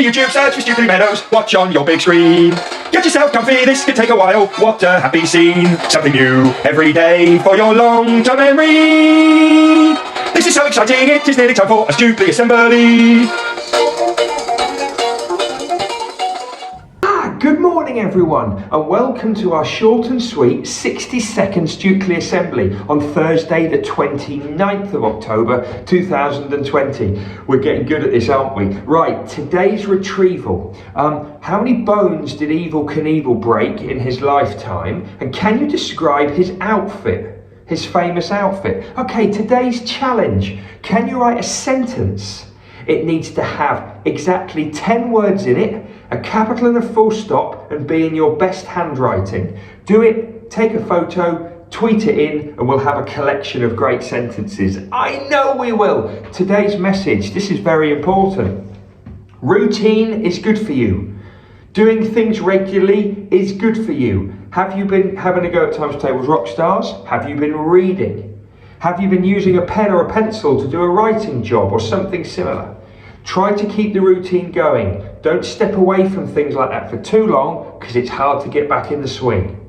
your YouTube, search for Stukeley Meadows, watch on your big screen. Get yourself comfy, this could take a while, what a happy scene. Something new every day for your long-term memory. This is so exciting, it is nearly time for a Stukeley assembly. Good morning everyone, and welcome to our short and sweet 60-second Stukeley assembly on Thursday the 29th of October 2020. We're getting good at this, aren't we? Right, today's retrieval. How many bones did Evel Knievel break in his lifetime? And can you describe his outfit? His famous outfit? Okay, today's challenge. Can you write a sentence? It needs to have exactly 10 words in it, a capital and a full stop, and be in your best handwriting. Do it, take a photo, tweet it in, and we'll have a collection of great sentences. I know we will. Today's message, this is very important. Routine is good for you. Doing things regularly is good for you. Have you been having a go at Times Tables Rock Stars? Have you been reading? Have you been using a pen or a pencil to do a writing job or something similar? Try to keep the routine going. Don't step away from things like that for too long, because it's hard to get back in the swing.